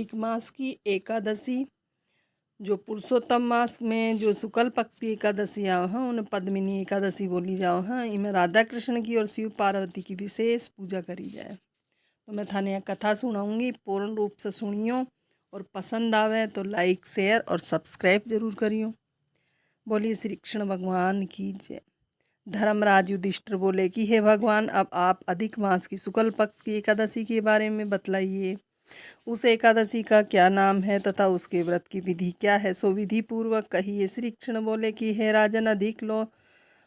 अधिक मास की एकादशी जो पुरुषोत्तम मास में जो शुक्ल पक्ष की एकादशी आओ हैं उन्हें पद्मिनी एकादशी बोली जाओ हैं। इनमें राधा कृष्ण की और शिव पार्वती की विशेष पूजा करी जाए। तो मैं थाने यहाँ कथा सुनाऊंगी, पूर्ण रूप से सुनियो और पसंद आवे तो लाइक शेयर और सब्सक्राइब जरूर करियो। बोलिए श्री कृष्ण भगवान की जय। धर्मराज युधिष्ठिर बोले कि हे भगवान, अब आप अधिक मास की शुक्ल पक्ष की एकादशी के बारे में बतलाइए। उस एकादशी का क्या नाम है तथा उसके व्रत की विधि क्या है, सो विधि पूर्वक कहिए। श्री कृष्ण बोले कि हे राजन, अधिक लो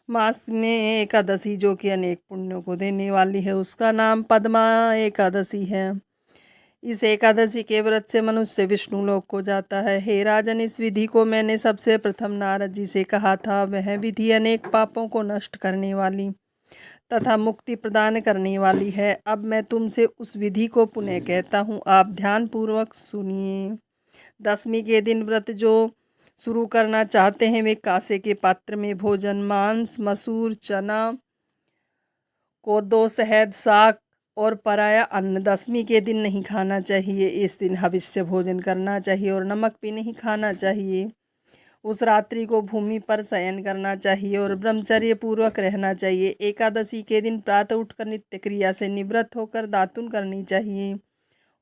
मास में एकादशी जो कि अनेक पुण्यों को देने वाली है, उसका नाम पद्मा एकादशी है। इस एकादशी के व्रत से मनुष्य विष्णु लोक को जाता है। हे राजन, इस विधि को मैंने सबसे प्रथम नारद जी से कहा था। वह विधि अनेक पापों को नष्ट करने वाली तथा मुक्ति प्रदान करने वाली है। अब मैं तुमसे उस विधि को पुनः कहता हूँ, आप ध्यान पूर्वक सुनिए। दशमी के दिन व्रत जो शुरू करना चाहते हैं वे कांसे के पात्र में भोजन मांस, मसूर, चना, कोदो, शहद, साग और पराया अन्न दशमी के दिन नहीं खाना चाहिए। इस दिन हविष्य भोजन करना चाहिए और नमक भी नहीं खाना चाहिए। उस रात्रि को भूमि पर शयन करना चाहिए और ब्रह्मचर्य पूर्वक रहना चाहिए। एकादशी के दिन प्रातः उठकर नित्य क्रिया से निवृत्त होकर दातुन करनी चाहिए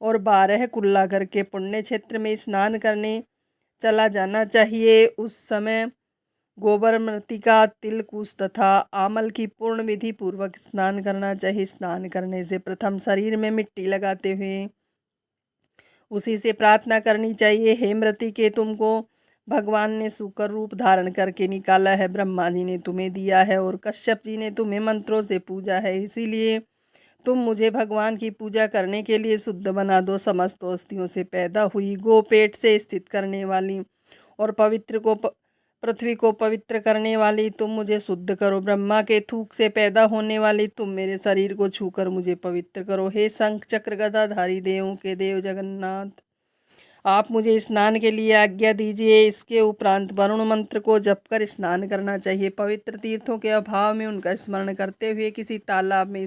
और 12 कुल्ला करके पुण्य क्षेत्र में स्नान करने चला जाना चाहिए। उस समय गोबर, मृतिका, तिल, कुश तथा आमल की पूर्ण विधि पूर्वक स्नान करना चाहिए। स्नान करने से प्रथम शरीर में मिट्टी लगाते हुए उसी से प्रार्थना करनी चाहिए, हे मृतिके, तुमको भगवान ने शुकर रूप धारण करके निकाला है। ब्रह्मा जी ने तुम्हें दिया है और कश्यप जी ने तुम्हें मंत्रों से पूजा है, इसीलिए तुम मुझे भगवान की पूजा करने के लिए शुद्ध बना दो। समस्त अवस्थियों से पैदा हुई गो पेट से स्थित करने वाली और पृथ्वी को पवित्र करने वाली तुम मुझे शुद्ध करो। ब्रह्मा के थूक से पैदा होने वाली तुम मेरे शरीर को छूकर मुझे पवित्र करो। हे शंख चक्र गदाधारी देवों के देव जगन्नाथ, आप मुझे स्नान के लिए आज्ञा दीजिए। इसके उपरांत वरुण मंत्र को जप कर स्नान करना चाहिए। पवित्र तीर्थों के अभाव में उनका स्मरण करते हुए किसी तालाब में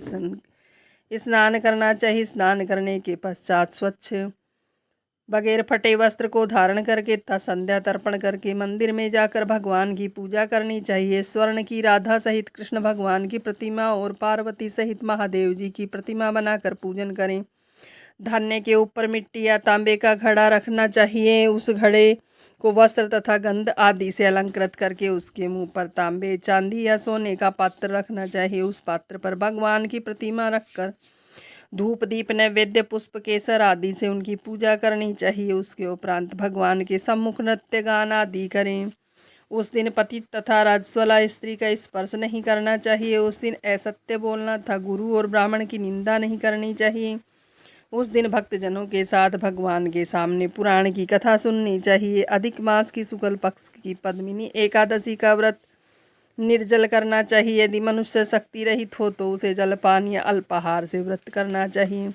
स्नान करना चाहिए। स्नान करने के पश्चात स्वच्छ बगैर फटे वस्त्र को धारण करके तथा संध्या तर्पण करके मंदिर में जाकर भगवान की पूजा करनी चाहिए। स्वर्ण की राधा सहित कृष्ण भगवान की प्रतिमा और पार्वती सहित महादेव जी की प्रतिमा बनाकर पूजन करें। धान्य के ऊपर मिट्टी या तांबे का घड़ा रखना चाहिए। उस घड़े को वस्त्र तथा गंध आदि से अलंकृत करके उसके मुंह पर तांबे, चांदी या सोने का पात्र रखना चाहिए। उस पात्र पर भगवान की प्रतिमा रखकर धूप, दीप, नैवेद्य, पुष्प, केसर आदि से उनकी पूजा करनी चाहिए। उसके उपरांत भगवान के सम्मुख नृत्य गान आदि करें। उस दिन पतित तथा राजस्वला स्त्री का स्पर्श नहीं करना चाहिए। उस दिन असत्य बोलना तथा गुरु और ब्राह्मण की निंदा नहीं करनी चाहिए। उस दिन भक्तजनों के साथ भगवान के सामने पुराण की कथा सुननी चाहिए। अधिक मास की शुक्ल पक्ष की पद्मिनी एकादशी का व्रत निर्जल करना चाहिए। यदि मनुष्य शक्ति रहित हो तो उसे जलपान या अल्पाहार से व्रत करना चाहिए।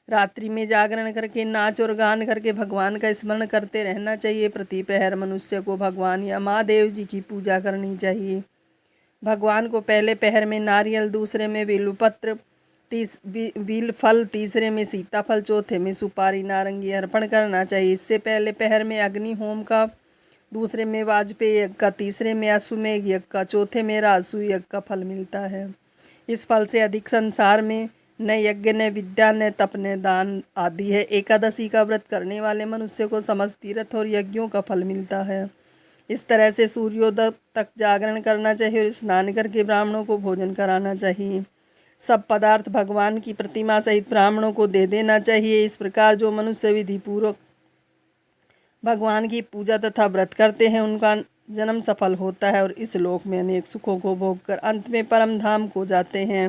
रात्रि में जागरण करके नाच और गान करके भगवान का स्मरण करते रहना चाहिए। प्रति प्रहर मनुष्य को भगवान या महादेव जी की पूजा करनी चाहिए। भगवान को पहले पहर में नारियल, दूसरे में बेलपत्र, बील फल, तीसरे में सीताफल, चौथे में सुपारी, नारंगी अर्पण करना चाहिए। इससे पहले पहर में अग्नि होम का, दूसरे में वाजपेयी यज्ञ का, तीसरे में अश्वमेघ यज्ञ का, चौथे में राजसूय यज्ञ का फल मिलता है। इस फल से अधिक संसार में न यज्ञ, न विद्या, न तप, न दान आदि है। एकादशी का व्रत करने वाले मनुष्य को समस्त तीर्थ और यज्ञों का फल मिलता है। इस तरह से सूर्योदय तक जागरण करना चाहिए और स्नान करके ब्राह्मणों को भोजन कराना चाहिए। सब पदार्थ भगवान की प्रतिमा सहित ब्राह्मणों को दे देना चाहिए। इस प्रकार जो मनुष्य विधि पूर्वक भगवान की पूजा तथा व्रत करते हैं उनका जन्म सफल होता है और इस लोक में अनेक सुखों को भोग कर अंत में परम धाम को जाते हैं।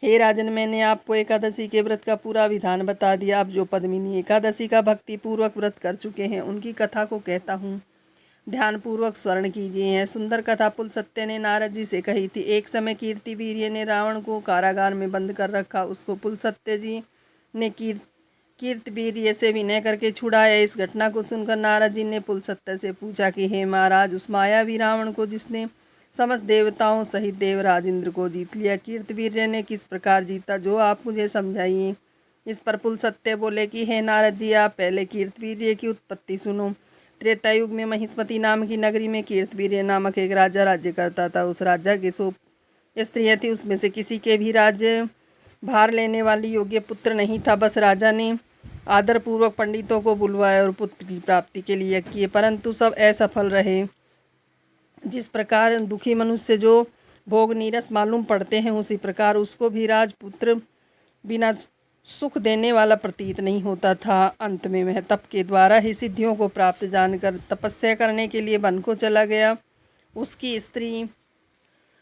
हे राजन, मैंने आपको एकादशी के व्रत का पूरा विधान बता दिया। अब जो पद्मिनी एकादशी का भक्ति पूर्वक व्रत कर चुके हैं उनकी कथा को कहता हूँ, ध्यान पूर्वक स्मरण कीजिए। है सुंदर कथा पुलसत्य ने नारद जी से कही थी। एक समय कीर्तिवीर्य ने रावण को कारागार में बंद कर रखा। उसको पुलसत्य जी ने कीर्तिवीर्य से विनय करके छुड़ाया। इस घटना को सुनकर नारद जी ने पुलसत्य से पूछा कि हे महाराज, उस मायावी रावण को जिसने समस्त देवताओं सहित देवराज इंद्र को जीत लिया, कीर्तिवीर्य ने किस प्रकार जीता, जो आप मुझे समझाइए। इस पर पुलस्त्य बोले कि हे नारद जी, आप पहले कीर्तवीर्य की उत्पत्ति सुनो। त्रेता युग में महिष्मति नाम की नगरी में कीर्तवीर्य नामक एक राजा राज्य करता था। उस राजा की 100 स्त्रियाँ थी, उसमें से किसी के भी राज्य भार लेने वाली योग्य पुत्र नहीं था। बस राजा ने आदरपूर्वक पंडितों को बुलवाया और पुत्र की प्राप्ति के लिए किए, परंतु सब असफल रहे। जिस प्रकार दुखी मनुष्य जो भोग नीरस मालूम पड़ते हैं, उसी प्रकार उसको भी राजपुत्र बिना सुख देने वाला प्रतीत नहीं होता था। अंत में वह तप के द्वारा ही सिद्धियों को प्राप्त जानकर तपस्या करने के लिए वन को चला गया। उसकी स्त्री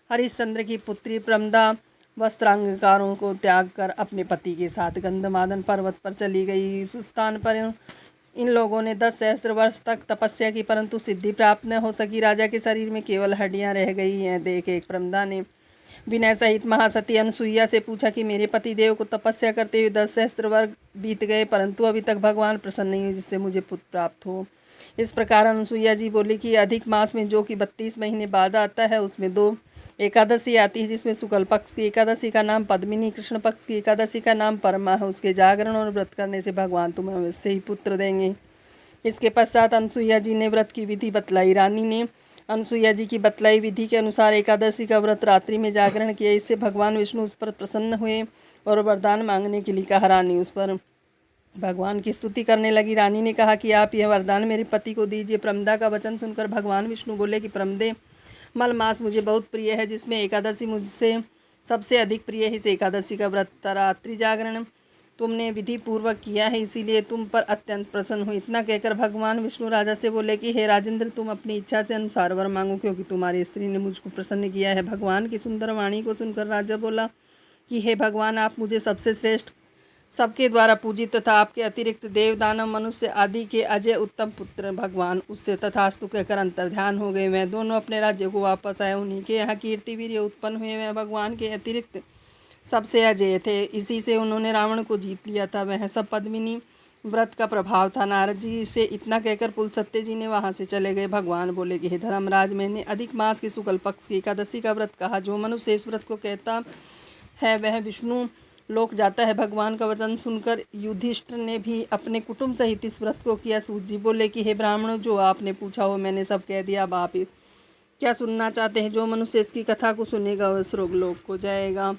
हरिश्चंद्र की पुत्री प्रमदा वस्त्रांगकारों को त्याग कर अपने पति के साथ गंधमादन पर्वत पर चली गई। इस स्थान पर इन लोगों ने 10 सहस्त्र वर्ष तक तपस्या की, परंतु सिद्धि प्राप्त न हो सकी। राजा के शरीर में केवल हड्डियां रह गई हैं। देख एक प्रमदा ने विनय सहित महासती अनुसुईया से पूछा कि मेरे पति देव को तपस्या करते हुए 10 सहस्त्र वर्ष बीत गए, परंतु अभी तक भगवान प्रसन्न नहीं हुए जिससे मुझे पुत्र प्राप्त हो। इस प्रकार अनुसुईया जी बोली कि अधिक मास में जो कि 32 महीने बाद आता है, उसमें 2 एकादशी आती है, जिसमें शुक्ल पक्ष की एकादशी का नाम पद्मिनी, कृष्ण पक्ष की एकादशी का नाम परमा है। उसके जागरण और व्रत करने से भगवान तुम्हें अवश्य ही पुत्र देंगे। इसके पश्चात अनुसुईया जी ने व्रत की विधि बतलाई। रानी ने अनुसुईया जी की बतलाई विधि के अनुसार एकादशी का व्रत रात्रि में जागरण किया। इससे भगवान विष्णु उस पर प्रसन्न हुए और वरदान मांगने के लिए कहा। रानी उस पर भगवान की स्तुति करने लगी। रानी ने कहा कि आप यह वरदान मेरे पति को दीजिए। प्रमदा का वचन सुनकर भगवान विष्णु बोले कि प्रमदे, मलमास मुझे बहुत प्रिय है, जिसमें एकादशी मुझसे सबसे अधिक प्रिय है। इस एकादशी का व्रत रात्रि जागरण तुमने विधि पूर्वक किया है, इसीलिए तुम पर अत्यंत प्रसन्न हुई। इतना कहकर भगवान विष्णु राजा से बोले कि हे राजेंद्र, तुम अपनी इच्छा से अनुसार वर मांगो, क्योंकि तुम्हारी स्त्री ने मुझको प्रसन्न किया है। भगवान की सुंदर वाणी को सुनकर राजा बोला कि हे भगवान, आप मुझे सबसे श्रेष्ठ, सबके द्वारा पूजित तथा आपके अतिरिक्त देव दानव मनुष्य आदि के अजय उत्तम पुत्र। भगवान उससे तथास्तु कहकर अंतर्ध्यान हो गए। वह दोनों अपने राज्य को वापस आए। उन्हीं के यहाँ कीर्तिवीर्य उत्पन्न हुए। वह भगवान के अतिरिक्त सबसे अजय थे। इसी से उन्होंने रावण को जीत लिया था। वह सब पद्मिनी व्रत का प्रभाव था। नारद जी से इतना कहकर पुलस्त्य जी ने वहाँ से चले गए। भगवान बोले कि हे धर्मराज, मैंने अधिक मास की शुक्ल पक्ष की एकादशी का व्रत कहा। जो मनुष्य इस व्रत को कहता है वह विष्णु लोक जाता है। भगवान का वचन सुनकर युधिष्ठिर ने भी अपने कुटुंब सहित इस व्रत को किया। सूत जी बोले कि हे ब्राह्मणों, जो आपने पूछा हो मैंने सब कह दिया। अब आप क्या सुनना चाहते हैं? जो मनुष्य इसकी कथा को सुनेगा वह स्वर्गलोक को जाएगा।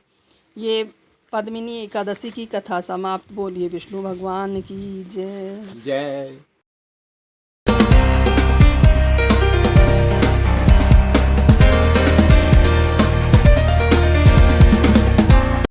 ये पद्मिनी एकादशी की कथा समाप्त। बोलिए विष्णु भगवान की जय। जय।